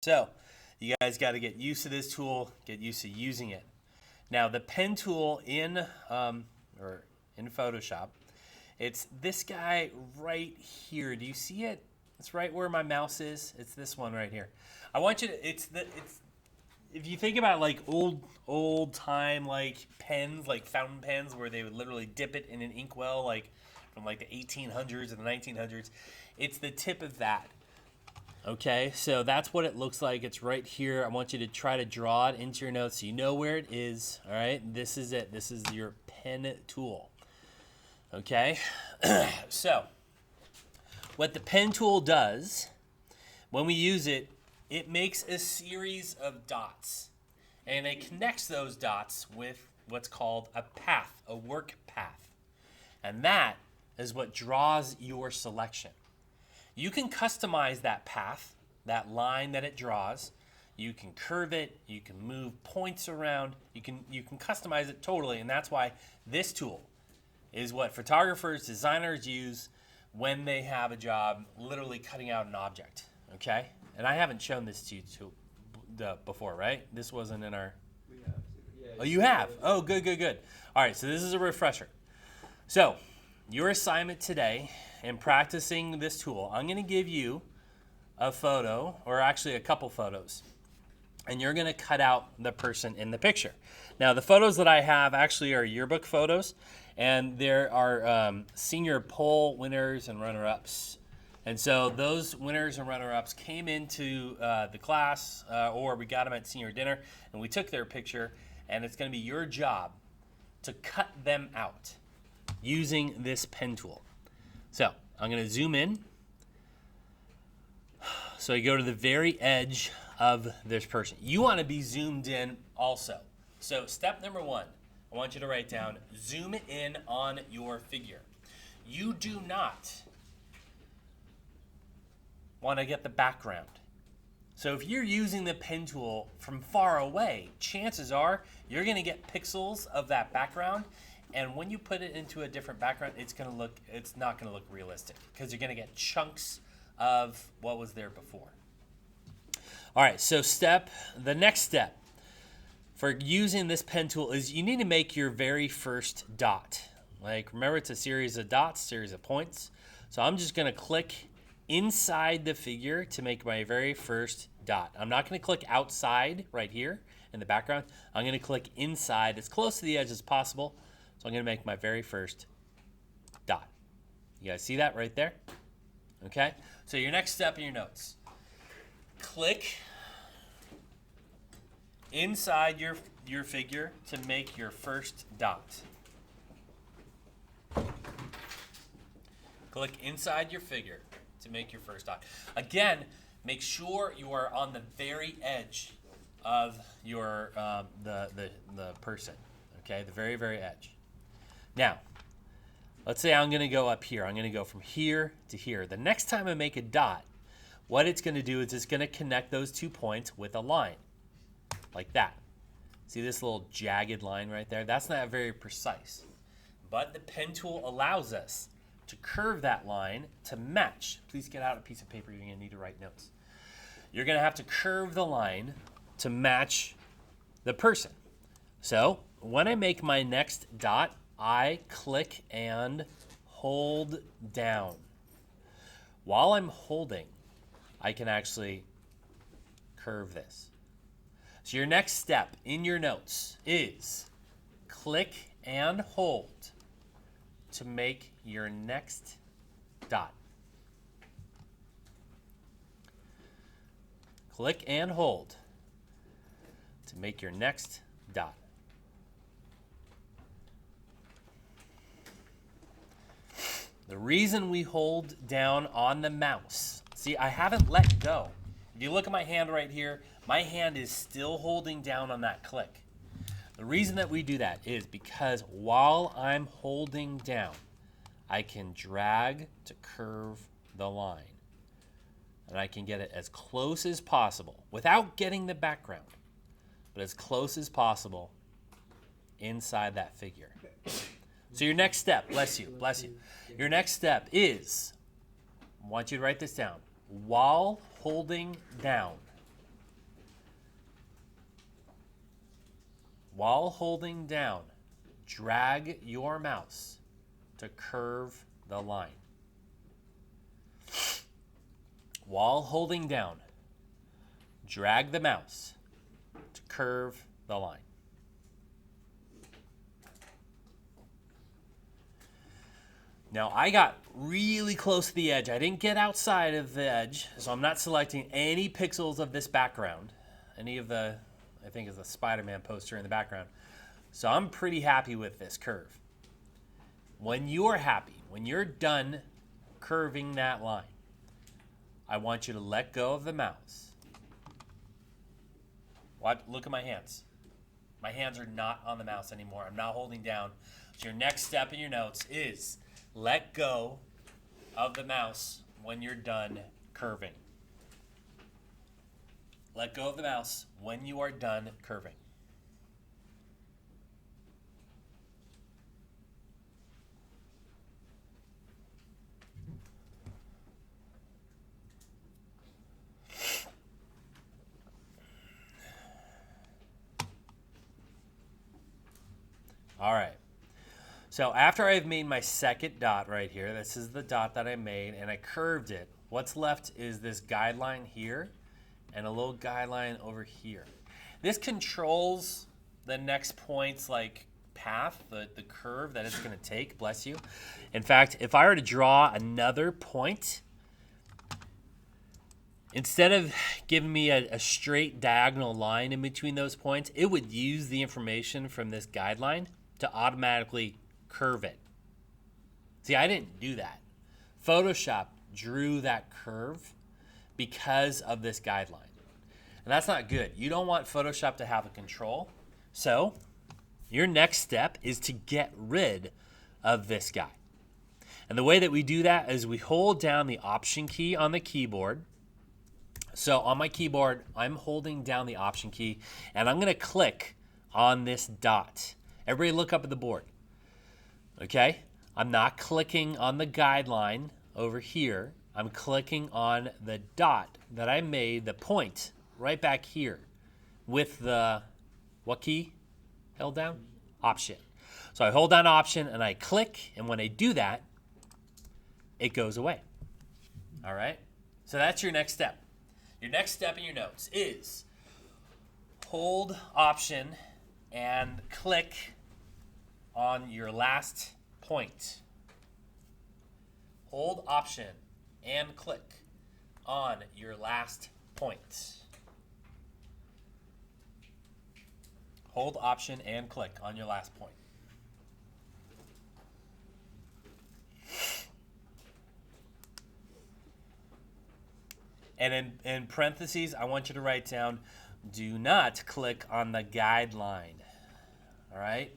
So you guys got to get used to this tool, get used to using it. Now the pen tool or in Photoshop, it's this guy right here. Do you see it? It's right where my mouse is. It's this one right here. I want you to. It's if you think about like old time like pens, like fountain pens, where they would literally dip it in an inkwell, like from like the 1800s and the 1900s. It's the tip of that. Okay, so that's what it looks like. It's right here. I want you to try to draw it into your notes so you know where it is. All right, this is it. This is your pen tool. Okay, so what the pen tool does when we use it, it makes a series of dots and it connects those dots with what's called a path, a work path. And that is what draws your selection. You can customize that path, that line that it draws. You can curve it, you can move points around, you can customize it totally, and that's why this tool is what photographers, designers use when they have a job literally cutting out an object, okay? And I haven't shown this to you before, right? This wasn't in our... We have. Yeah, oh, you have? Oh, good. All right, so this is a refresher. So, your assignment today in practicing this tool, I'm going to give you a photo, or actually a couple photos, and you're going to cut out the person in the picture. Now, the photos that I have actually are yearbook photos, and there are senior poll winners and runner-ups. And so those winners and runner-ups came into the class, or we got them at senior dinner, and we took their picture, and it's going to be your job to cut them out using this pen tool. So I'm going to zoom in. So you go to the very edge of this person. You want to be zoomed in also. So step number one, I want you to write down, zoom in on your figure. You do not want to get the background. So if you're using the pen tool from far away, chances are you're going to get pixels of that background, and when you put it into a different background, it's not going to look realistic because you're going to get chunks of what was there before. All right, so the next step for using this pen tool is you need to make your very first dot. Like, remember, it's a series of dots, series of points. So I'm just going to click inside the figure to make my very first dot. I'm not going to click outside right here in the background. I'm going to click inside as close to the edge as possible. So I'm going to make my very first dot. You guys see that right there? Okay? So your next step in your notes. Click inside your figure to make your first dot. Click inside your figure to make your first dot. Again, make sure you are on the very edge of your the person. Okay, the very, very edge. Now, let's say I'm going to go up here. I'm going to go from here to here. The next time I make a dot, what it's going to do is it's going to connect those 2 points with a line, like that. See this little jagged line right there? That's not very precise. But the pen tool allows us to curve that line to match. Please get out a piece of paper. You're going to need to write notes. You're going to have to curve the line to match the person. So when I make my next dot, I click and hold down. While I'm holding, I can actually curve this. So your next step in your notes is click and hold to make your next dot. Click and hold to make your next dot. The reason we hold down on the mouse, see, I haven't let go. If you look at my hand right here, my hand is still holding down on that click. The reason that we do that is because while I'm holding down, I can drag to curve the line. And I can get it as close as possible without getting the background, but as close as possible inside that figure. So your next step, bless you. Your next step is, I want you to write this down, while holding down, while holding down, drag your mouse to curve the line. While holding down, drag the mouse to curve the line. Now, I got really close to the edge. I didn't get outside of the edge, so I'm not selecting any pixels of this background. Any of the, I think it's a Spider-Man poster in the background. So I'm pretty happy with this curve. When you're happy, when you're done curving that line, I want you to let go of the mouse. Look at my hands. My hands are not on the mouse anymore. I'm not holding down. So your next step in your notes is let go of the mouse when you're done curving. Let go of the mouse when you are done curving. All right. So after I've made my second dot right here, this is the dot that I made, and I curved it. What's left is this guideline here and a little guideline over here. This controls the next point's like path, the curve that it's going to take, bless you. In fact, if I were to draw another point, instead of giving me a straight diagonal line in between those points, it would use the information from this guideline to automatically curve it. See, I didn't do that. Photoshop drew that curve because of this guideline. And that's not good. You don't want Photoshop to have a control. So your next step is to get rid of this guy. And the way that we do that is we hold down the Option key on the keyboard. So on my keyboard, I'm holding down the Option key, and I'm going to click on this dot. Everybody look up at the board. Okay? I'm not clicking on the guideline over here. I'm clicking on the dot that I made, the point, right back here with the, what key held down? Option. So I hold down Option and I click, and when I do that, it goes away. All right? So that's your next step. Your next step in your notes is hold Option and click on your last point. Hold Option and click on your last point. Hold Option and click on your last point. And in parentheses, I want you to write down, do not click on the guideline. All right?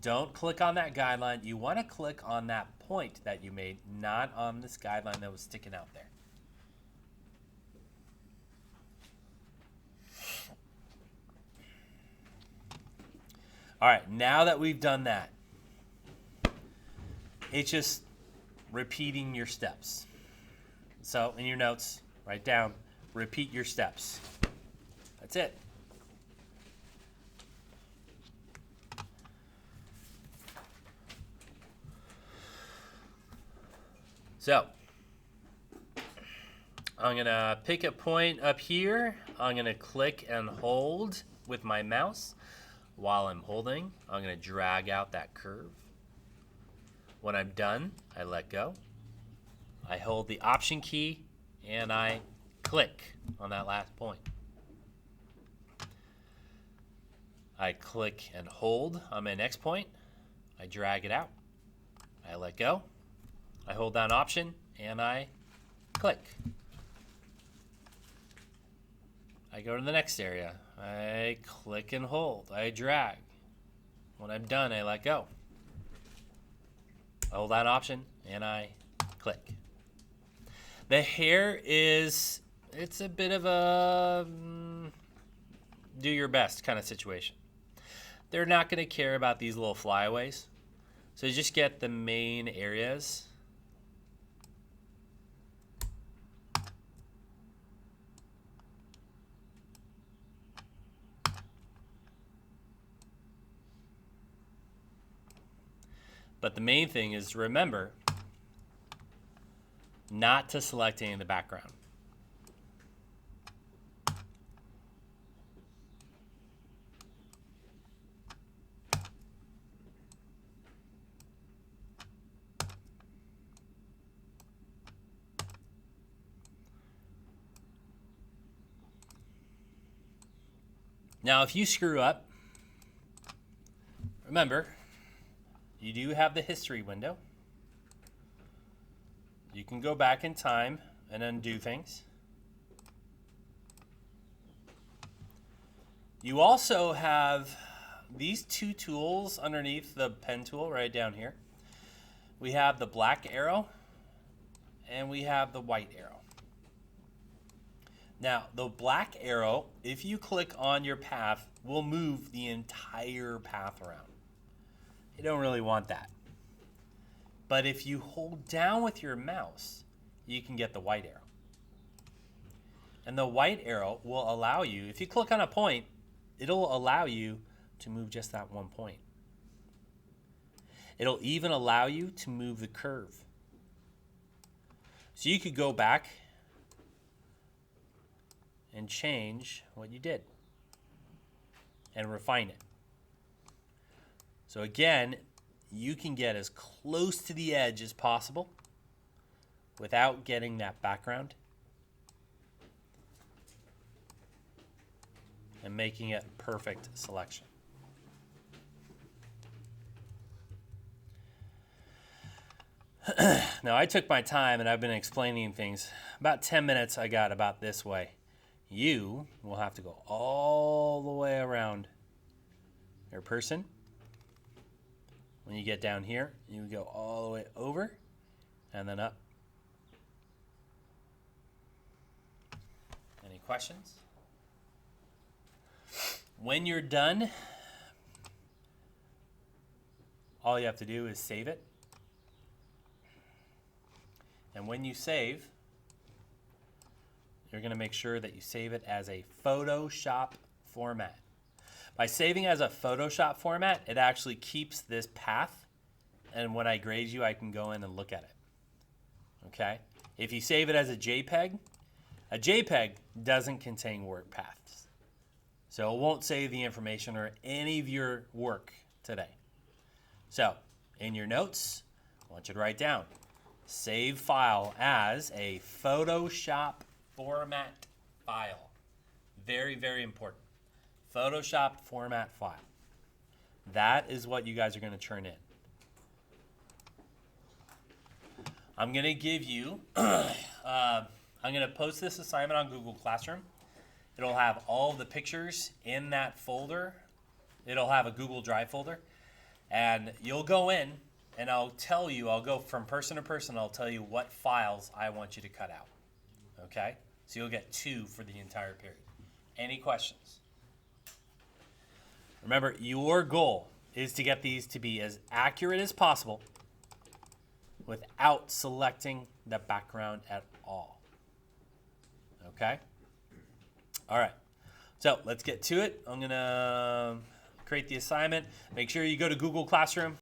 Don't click on that guideline. You want to click on that point that you made, not on this guideline that was sticking out there. All right, now that we've done that, it's just repeating your steps. So in your notes, write down, repeat your steps. That's it. So I'm going to pick a point up here. I'm going to click and hold with my mouse. While I'm holding, I'm going to drag out that curve. When I'm done, I let go. I hold the Option key and I click on that last point. I click and hold on my next point. I drag it out. I let go. I hold down Option and I click. I go to the next area. I click and hold. I drag. When I'm done, I let go. I hold down Option and I click. The hair is, it's a bit of a do your best kind of situation. They're not going to care about these little flyaways. So you just get the main areas. But the main thing is remember not to select any of the background. Now, if you screw up, remember, you do have the history window. You can go back in time and undo things. You also have these two tools underneath the pen tool right down here. We have the black arrow and we have the white arrow. Now, the black arrow, if you click on your path, will move the entire path around. You don't really want that. But if you hold down with your mouse, you can get the white arrow. And the white arrow will allow you, if you click on a point, it'll allow you to move just that one point. It'll even allow you to move the curve. So you could go back and change what you did and refine it. So again, you can get as close to the edge as possible without getting that background and making it perfect selection. Now, I took my time and I've been explaining things. About 10 minutes I got about this way. You will have to go all the way around your person. When you get down here, you go all the way over and then up. Any questions? When you're done, all you have to do is save it. And when you save, you're going to make sure that you save it as a Photoshop format. By saving as a Photoshop format, it actually keeps this path, and when I grade you, I can go in and look at it. Okay? If you save it as a JPEG doesn't contain work paths. So it won't save the information or any of your work today. So, in your notes, I want you to write down, save file as a Photoshop format file. Very, very important. Photoshop format file. That is what you guys are going to turn in. I'm going to give you, I'm going to post this assignment on Google Classroom. It'll have all the pictures in that folder. It'll have a Google Drive folder. And you'll go in and I'll tell you, I'll go from person to person, I'll tell you what files I want you to cut out. Okay? So you'll get 2 for the entire period. Any questions? Remember, your goal is to get these to be as accurate as possible without selecting the background at all. Okay? All right. So let's get to it. I'm going to create the assignment. Make sure you go to Google Classroom.